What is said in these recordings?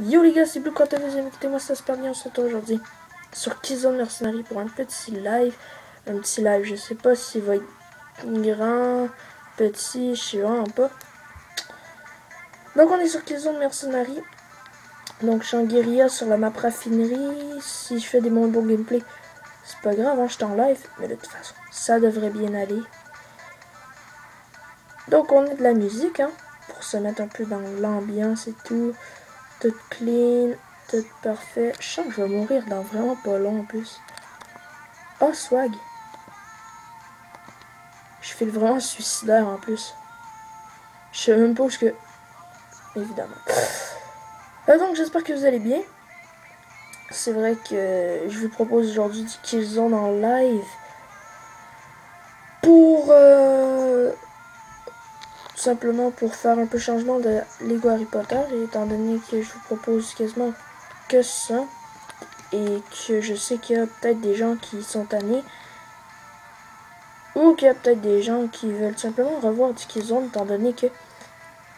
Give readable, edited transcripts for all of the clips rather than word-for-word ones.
Yo les gars, c'est Blue quand vous écoutez moi ça se passe bien, on se retrouve aujourd'hui sur Killzone Mercenary pour un petit live. Je sais pas s'il va être grand, petit, je sais vraiment pas. Donc on est sur Killzone Mercenary. Donc je suis en guérilla sur la map raffinerie. Si je fais des moins bons gameplay, c'est pas grave, hein, je suis en live. Mais de toute façon, ça devrait bien aller. Donc on a de la musique, hein, pour se mettre un peu dans l'ambiance et tout. Tout clean, tout parfait. Je sens que je vais mourir dans vraiment pas long en plus. Oh, swag. Je file vraiment suicidaire en plus. Je sais même pas où que... Évidemment. Donc j'espère que vous allez bien. C'est vrai que je vous propose aujourd'hui du Killzone en live. Pour... tout simplement pour faire un peu changement de Lego Harry Potter. Et étant donné que je vous propose quasiment que ça. Et que je sais qu'il y a peut-être des gens qui sont tannés. Ou qu'il y a peut-être des gens qui veulent simplement revoir du Killzone, étant donné que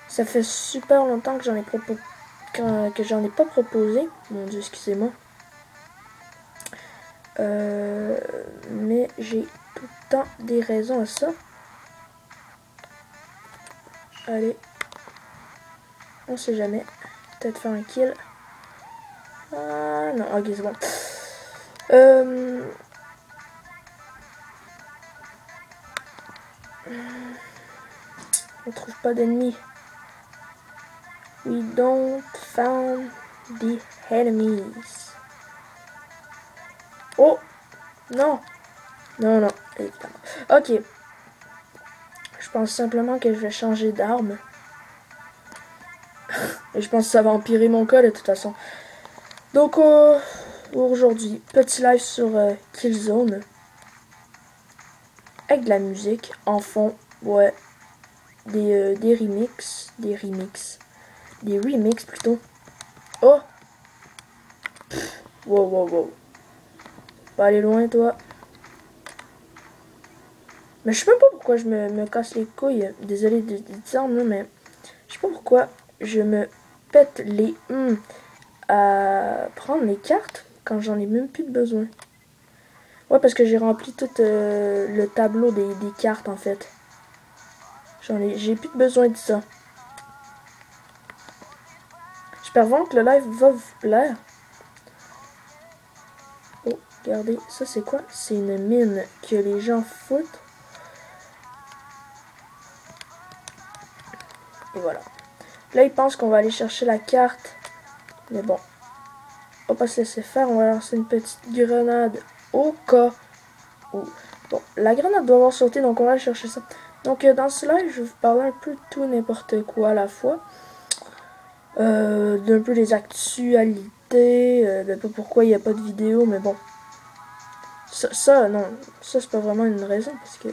ça fait super longtemps que j'en ai pas proposé. Mon Dieu, excusez-moi. Mais j'ai tout le temps des raisons à ça. Allez. On sait jamais. Peut-être faire un kill. Ah non, ok, c'est bon. On trouve pas d'ennemis. We don't found the enemies. Oh! Non! Non, non, évidemment. Ok. Je pense simplement que je vais changer d'arme. Et je pense que ça va empirer mon cas de toute façon. Donc, aujourd'hui, petit live sur Killzone. Avec de la musique en fond. Ouais. Des remixes. Des remixes plutôt. Oh! Wow, wow, wow. Pas aller loin, toi. Mais je sais même pas pourquoi je me casse les couilles. Désolé de dire, mais je sais pas pourquoi je me pète les à prendre les cartes quand j'en ai même plus de besoin. Ouais, parce que j'ai rempli tout le tableau des cartes en fait. J'ai plus de besoin de ça. J'espère vraiment que le live va vous plaire. Oh, regardez, ça c'est quoi? C'est une mine que les gens foutent. Et voilà. Là, ils pensent qu'on va aller chercher la carte. Mais bon. On va pas se laisser faire. On va lancer une petite grenade au cas où. Bon, la grenade doit avoir sauté, donc on va aller chercher ça. Donc, dans ce live, je vais vous parler un peu de tout n'importe quoi à la fois. D'un peu les actualités. De peu pourquoi il n'y a pas de vidéo, mais bon. Non. Ça, c'est pas vraiment une raison, parce que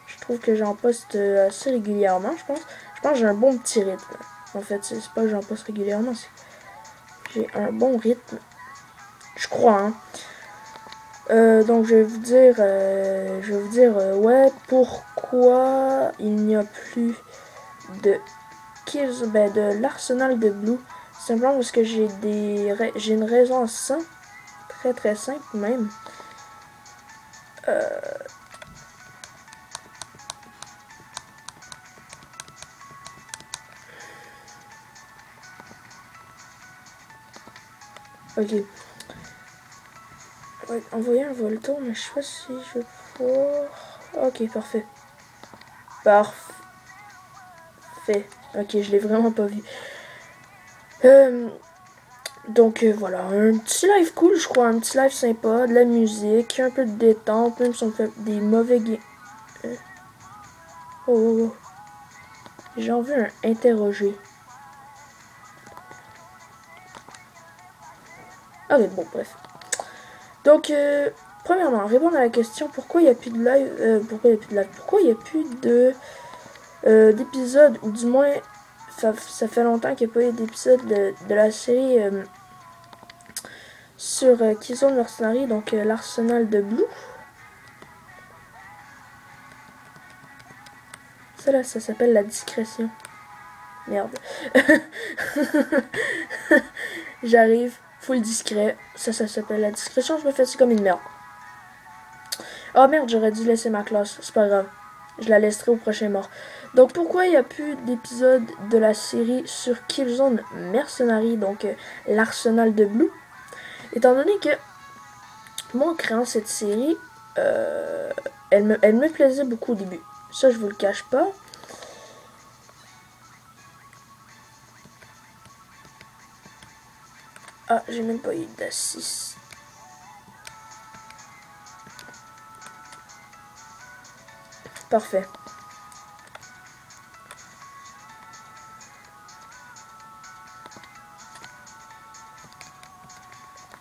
je trouve que j'en poste assez régulièrement, je pense. Je pense que j'ai un bon petit rythme. En fait, c'est pas que j'en poste régulièrement, c'est j'ai un bon rythme. Je crois, hein. Donc je vais vous dire, ouais, pourquoi il n'y a plus de kills, de l'arsenal de Blue. Simplement parce que j'ai une raison à ça, très très simple même. Ok. Ouais, envoyer un volton, mais je sais pas si je vais pouvoir. Ok, parfait. Parfait. Ok, je l'ai vraiment pas vu. Donc voilà, un petit live cool, je crois, un petit live sympa, de la musique, un peu de détente, même si on fait des mauvais games. Oh. J'ai envie un interroger. Ok, bon, bref. Donc, premièrement, répondre à la question pourquoi il n'y a plus de live, pourquoi il n'y a plus de d'épisodes, ou du moins, ça fait longtemps qu'il n'y a pas eu d'épisode de la série sur Killzone Mercenary, donc l'arsenal de Blue. Ça là, ça s'appelle la discrétion. Merde. J'arrive, full discret. Ça s'appelle la discrétion. Je me fais ça comme une merde. Oh merde, j'aurais dû laisser ma classe. C'est pas grave. Je la laisserai au prochain mort. Donc pourquoi il n'y a plus d'épisode de la série sur Killzone Mercenary, donc l'arsenal de Blue? Étant donné que moi en créant cette série, elle me plaisait beaucoup au début. Ça je vous le cache pas. Ah, j'ai même pas eu d'assist. Parfait.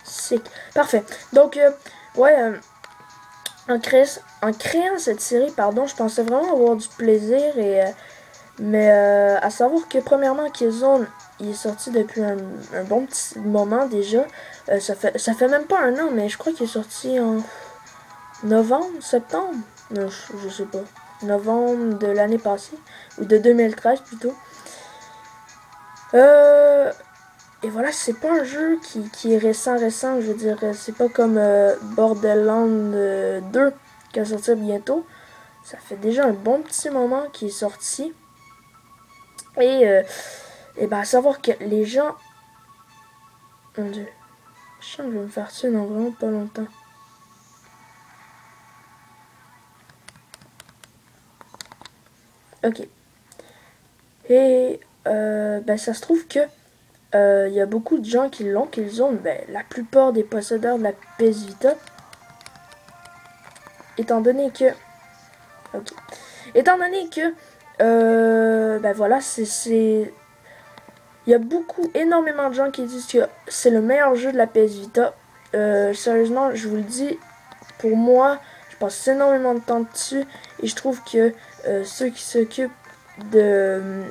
Sick. Parfait. Donc, ouais, en créant cette série, pardon, je pensais vraiment avoir du plaisir. Mais à savoir que, premièrement, Killzone, il est sorti depuis un bon petit moment déjà. Ça fait même pas un an, mais je crois qu'il est sorti en novembre, septembre. Non, je sais pas. Novembre de l'année passée. Ou de 2013 plutôt. Et voilà, c'est pas un jeu qui est récent, je veux dire, c'est pas comme Borderlands 2 qui va sortir bientôt. Ça fait déjà un bon petit moment qu'il est sorti. Et ben, à savoir que les gens... Mon Dieu, je sens que je vais me faire tuer dans vraiment pas longtemps. Ok. Et ben, ça se trouve que il y a beaucoup de gens qui l'ont, qu'ils ont, ben, la plupart des possédeurs de la PS Vita. Étant donné que... Ok. Étant donné que... ben voilà, c'est... Il y a énormément de gens qui disent que c'est le meilleur jeu de la PS Vita. Sérieusement, je vous le dis, pour moi, je passe énormément de temps dessus. Et je trouve que ceux qui s'occupent de...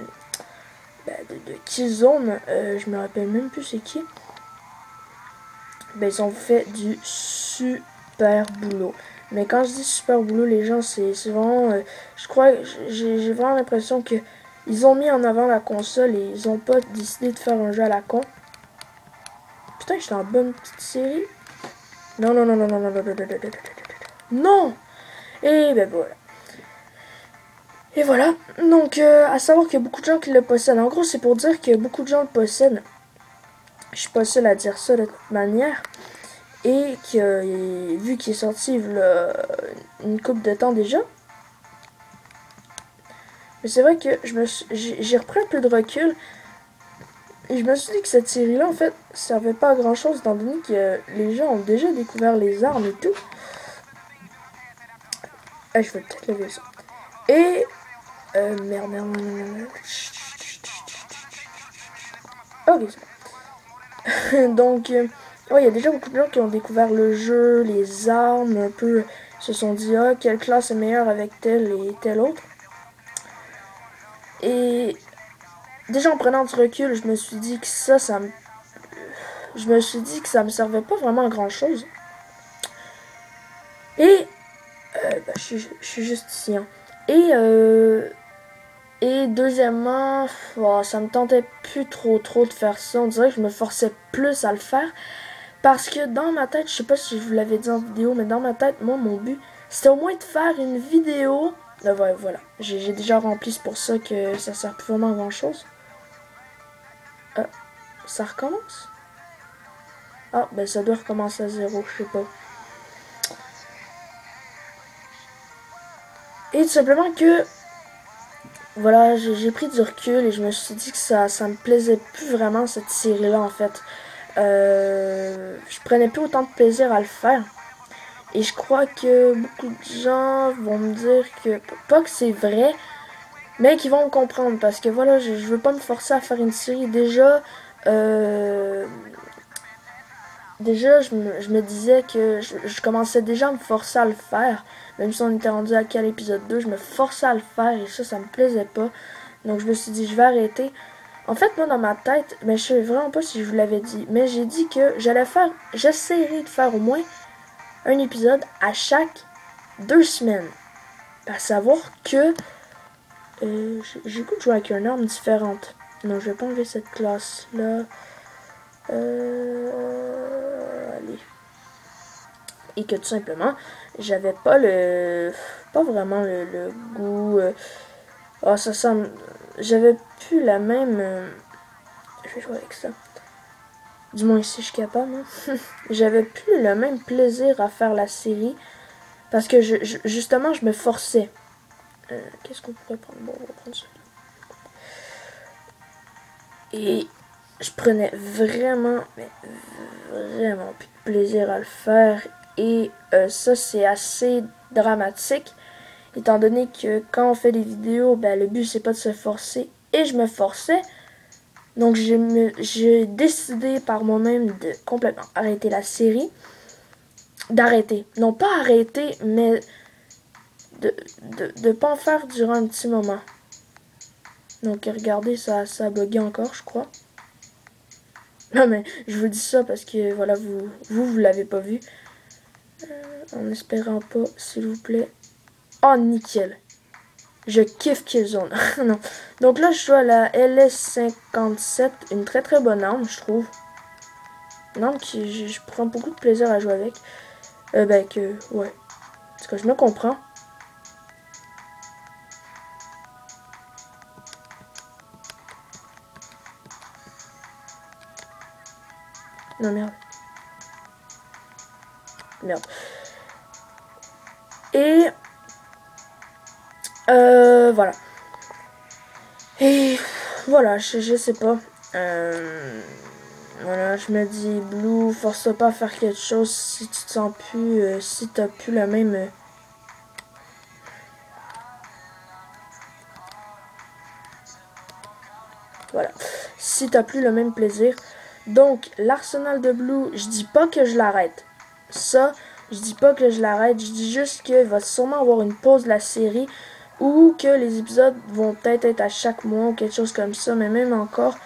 de Killzone, je me rappelle même plus c'est qui. Ben, ils ont fait du super boulot. Mais quand je dis super boulot, les gens, c'est vraiment... je crois, j'ai vraiment l'impression que ils ont mis en avant la console et ils ont pas décidé de faire un jeu à la con. Putain, j'étais en bonne petite série. Non, non, non, non, non, non, non, non, non, non, non. Et ben voilà. Et voilà. Donc, à savoir qu'il y a beaucoup de gens qui le possèdent. En gros, c'est pour dire que beaucoup de gens le possèdent. Je suis pas seule à dire ça de toute manière. Et que, vu qu'il est sorti là, une couple de temps déjà. Mais c'est vrai que j'ai repris un peu de recul. Et je me suis dit que cette série-là, en fait, servait pas à grand-chose, étant donné que les gens ont déjà découvert les armes et tout. Ah, je vais peut-être lever ça. Et... merde. Ok, c'est bon. Donc, ouais, il y a déjà beaucoup de gens qui ont découvert le jeu, les armes, un peu, se sont dit, ah, quelle classe est meilleure avec telle et telle autre. Et déjà en prenant du recul, je me suis dit que je me suis dit que ça me servait pas vraiment à grand chose. Et ben, je suis juste ici. Hein. Et deuxièmement, oh, ça me tentait plus trop de faire ça. On dirait que je me forçais plus à le faire. Parce que dans ma tête, je sais pas si je vous l'avais dit en vidéo, mais dans ma tête, moi, mon but, c'était au moins de faire une vidéo. Là, voilà. J'ai déjà rempli, c'est pour ça que ça sert plus vraiment à grand chose. Ça recommence? Ah, ben ça doit recommencer à zéro, je sais pas. Et tout simplement que, voilà, j'ai pris du recul et je me suis dit que ça me plaisait plus vraiment cette série-là en fait. Je prenais plus autant de plaisir à le faire. Et je crois que beaucoup de gens vont me dire que, pas que c'est vrai, mais qu'ils vont me comprendre. Parce que voilà, je veux pas me forcer à faire une série. Déjà, je me disais que je commençais déjà à me forcer à le faire. Même si on était rendu à quel épisode 2, je me forçais à le faire et ça me plaisait pas. Donc je me suis dit, je vais arrêter. En fait, moi, dans ma tête, mais je sais vraiment pas si je vous l'avais dit, mais j'ai dit que j'essaierai de faire au moins un épisode à chaque 2 semaines. À savoir que j'ai goût de jouer avec une arme différente. Non, je vais pas enlever cette classe-là. Allez. Et que tout simplement, j'avais pas vraiment le goût. Oh, ça semble. J'avais plus la même. Je vais jouer avec ça. Du moins, si je suis capable. Hein. J'avais plus le même plaisir à faire la série. Parce que justement, je me forçais. Qu'est-ce qu'on pourrait prendre? Bon, on va prendre ça. Et je prenais vraiment, mais vraiment plus de plaisir à le faire. Et ça, c'est assez dramatique. Étant donné que quand on fait des vidéos, ben, le but, c'est pas de se forcer. Et je me forçais. Donc, j'ai décidé par moi-même de complètement arrêter la série. D'arrêter. Non pas arrêter, mais de pas en faire durant un petit moment. Donc, regardez, ça a bugué encore, je crois. Non, mais je vous dis ça parce que, voilà, vous l'avez pas vu. En espérant pas, s'il vous plaît. Oh, nickel. Je kiffe Killzone. Non. Donc là, je joue à la LS57. Une très très bonne arme, je trouve. Une arme qui je prends beaucoup de plaisir à jouer avec. Ouais. Parce que je me comprends. Non, merde. Merde. Et... voilà. Et voilà, je sais pas. Voilà, je me dis, Blue, force pas à faire quelque chose si tu te sens plus, si t'as plus la même... Voilà. Si t'as plus le même plaisir. Donc, l'arsenal de Blue, je dis pas que je l'arrête. Ça, je dis pas que je l'arrête. Je dis juste qu'il va sûrement avoir une pause de la série. Ou que les épisodes vont peut-être être à chaque mois ou quelque chose comme ça. Mais même encore,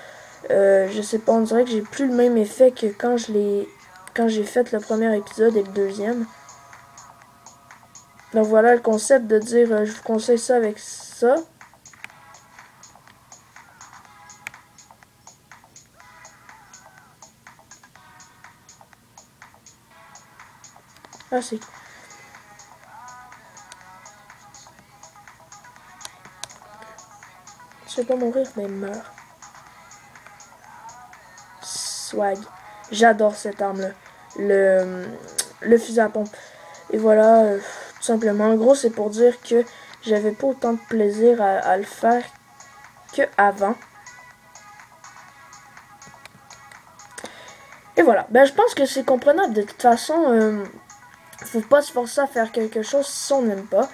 je sais pas, on dirait que j'ai plus le même effet que quand j'ai fait le premier épisode et le deuxième. Donc voilà le concept de dire je vous conseille ça avec ça. Ah, c'est... Je vais pas mourir, mais meurt. Swag. J'adore cette arme-là. Le fusil à pompe. Et voilà, tout simplement. En gros, c'est pour dire que j'avais pas autant de plaisir à le faire qu'avant. Et voilà. Ben, je pense que c'est comprenable. De toute façon, faut pas se forcer à faire quelque chose si on n'aime pas.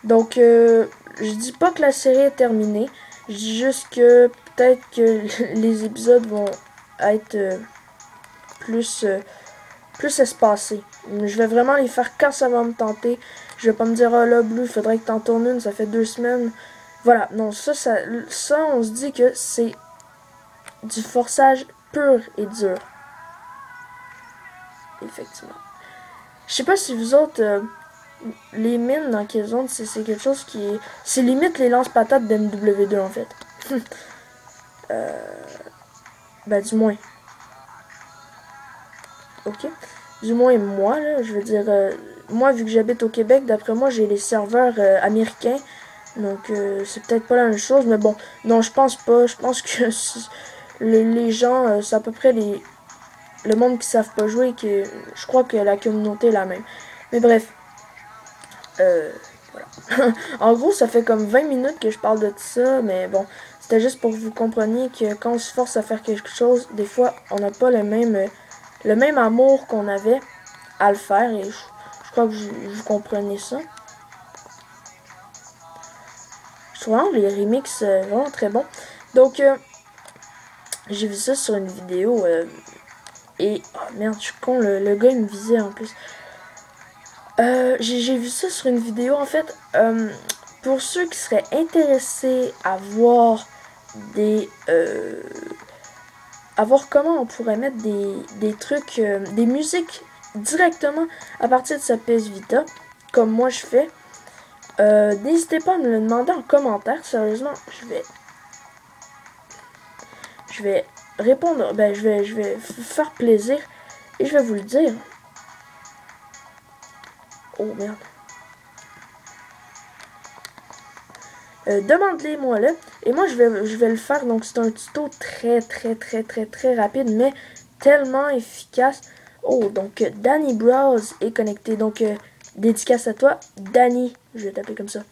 Donc, je dis pas que la série est terminée. Je dis juste que peut-être que les épisodes vont être plus espacés. Je vais vraiment les faire quand ça va me tenter. Je vais pas me dire, oh là, Blue, il faudrait que t'en tournes une, ça fait 2 semaines. Voilà, non, ça on se dit que c'est du forçage pur et dur. Effectivement. Je sais pas si vous autres, les mines dans Killzone, c'est quelque chose qui est... C'est limite les lance-patates d'MW2 en fait. Ben du moins. Ok. Du moins moi, là, je veux dire... moi, vu que j'habite au Québec, d'après moi, j'ai les serveurs américains. Donc, c'est peut-être pas la même chose. Mais bon, non, je pense pas. Je pense que les gens, c'est à peu près le monde qui savent pas jouer. Que je crois que la communauté est la même. Mais bref. Voilà. En gros, ça fait comme 20 minutes que je parle de tout ça. Mais bon, c'était juste pour que vous compreniez que quand on se force à faire quelque chose, des fois, on n'a pas le même amour qu'on avait à le faire. Et je crois que vous comprenez ça. Je trouve vraiment les remixes vraiment très bons. Donc, j'ai vu ça sur une vidéo. Et, oh merde, je suis con, le gars il me visait en plus. J'ai vu ça sur une vidéo en fait. Pour ceux qui seraient intéressés à voir à voir comment on pourrait mettre des trucs, des musiques directement à partir de sa PS Vita, comme moi je fais. N'hésitez pas à me le demander en commentaire. Sérieusement, je vais répondre, ben je vais faire plaisir et je vais vous le dire. Oh merde. Demande-les-moi là. Et moi je vais le faire. Donc c'est un tuto très rapide, mais tellement efficace. Oh, donc Danny Browse est connecté. Donc dédicace à toi, Danny. Je vais t'appeler comme ça.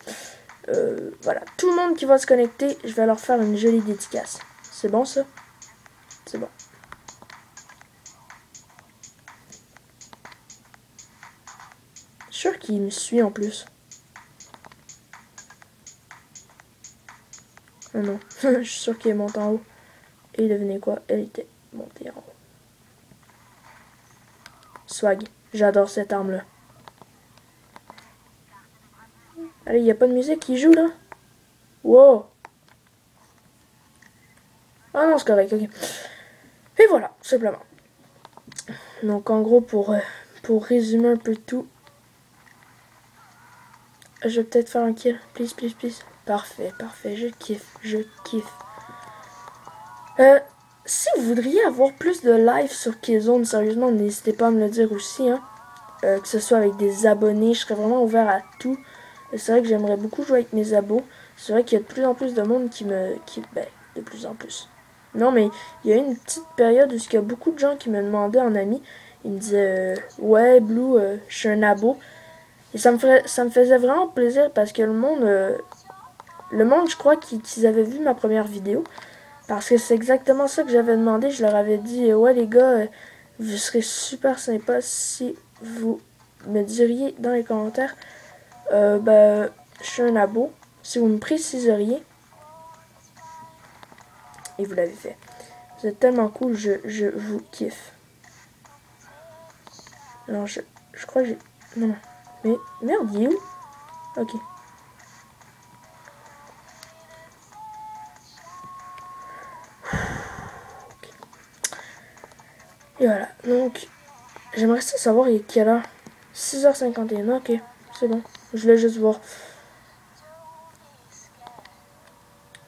Voilà. Tout le monde qui va se connecter, je vais leur faire une jolie dédicace. C'est bon ça? C'est bon. Je suis sûr qu'il me suit en plus. Oh non, je suis sûr qu'il est monté en haut. Et devinez quoi? Elle était montée en haut. Swag. J'adore cette arme-là. Allez, il n'y a pas de musique qui joue, là? Wow! Ah non, c'est correct, ok. Et voilà, simplement. Donc, en gros, pour résumer un peu tout, je vais peut-être faire un kill. Please, please, please. Parfait, parfait. Je kiffe, je kiffe. Si vous voudriez avoir plus de live sur Killzone, sérieusement, n'hésitez pas à me le dire aussi, hein. Que ce soit avec des abonnés, je serais vraiment ouvert à tout. C'est vrai que j'aimerais beaucoup jouer avec mes abos. C'est vrai qu'il y a de plus en plus de monde ben, de plus en plus. Non, mais il y a eu une petite période où il y a beaucoup de gens qui me demandaient en ami. Ils me disaient, ouais, Blue, je suis un abo. Et ça me faisait vraiment plaisir parce que le monde, je crois qu'ils avaient vu ma première vidéo. Parce que c'est exactement ça que j'avais demandé. Je leur avais dit, ouais les gars, vous serez super sympa si vous me diriez dans les commentaires, ben, je suis un abo. Si vous me préciseriez. Et vous l'avez fait. Vous êtes tellement cool, je vous kiffe. Alors je crois que j'ai... Non. Mais merde, il est où? Ok. Et voilà, donc, j'aimerais savoir il est quelle heure? 6h51, ok, c'est bon, je voulais juste voir.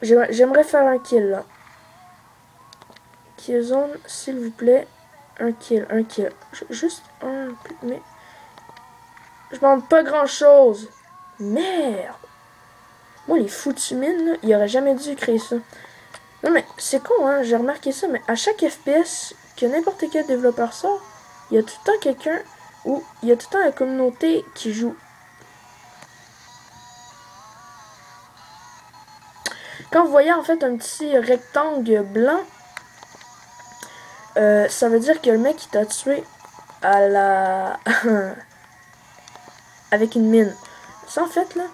J'aimerais faire un kill, là. Killzone, s'il vous plaît, un kill. Juste un, mais... Je demande pas grand-chose. Merde! Moi, les foutus mines, là, il aurait jamais dû créer ça. Non, mais c'est con, hein, j'ai remarqué ça, mais à chaque FPS que n'importe quel développeur sort, il y a tout le temps quelqu'un ou il y a tout le temps la communauté qui joue. Quand vous voyez en fait un petit rectangle blanc, ça veut dire que le mec il t'a tué à la... avec une mine. Ça en fait là,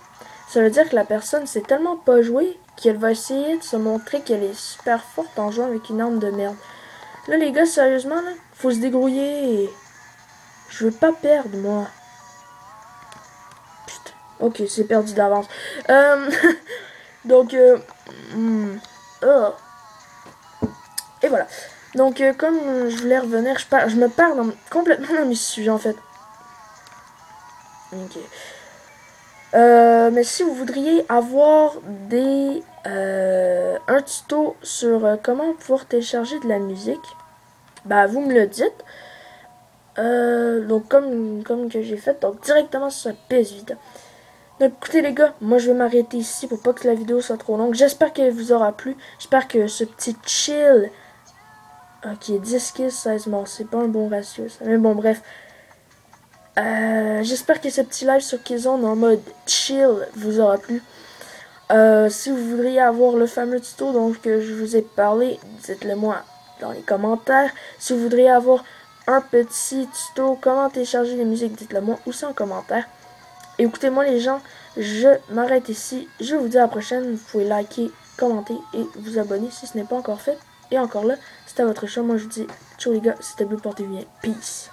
ça veut dire que la personne sait tellement pas jouer qu'elle va essayer de se montrer qu'elle est super forte en jouant avec une arme de merde. Là les gars, sérieusement là, faut se débrouiller. Je veux pas perdre moi. Putain. Ok, c'est perdu d'avance. Donc, et voilà. Donc, comme je voulais revenir, je me perds complètement dans mes sujets en fait. Ok. Mais si vous voudriez avoir un tuto sur comment pouvoir télécharger de la musique, bah vous me le dites. Donc comme que j'ai fait, donc directement sur PS Vita. Donc écoutez les gars, moi je vais m'arrêter ici pour pas que la vidéo soit trop longue. J'espère qu'elle vous aura plu. J'espère que ce petit chill, qui est 10 kills, 16 morts, c'est pas un bon ratio ça. Mais bon bref. J'espère que ce petit live sur Killzone en mode chill vous aura plu. Si vous voudriez avoir le fameux tuto dont je vous ai parlé, dites-le moi dans les commentaires. Si vous voudriez avoir un petit tuto comment télécharger les musiques, dites-le moi aussi en commentaire. Et écoutez-moi les gens, je m'arrête ici. Je vous dis à la prochaine. Vous pouvez liker, commenter et vous abonner si ce n'est pas encore fait. Et encore là, c'était votre show. Moi je vous dis ciao les gars, c'était Blue, portez-vous bien. Peace.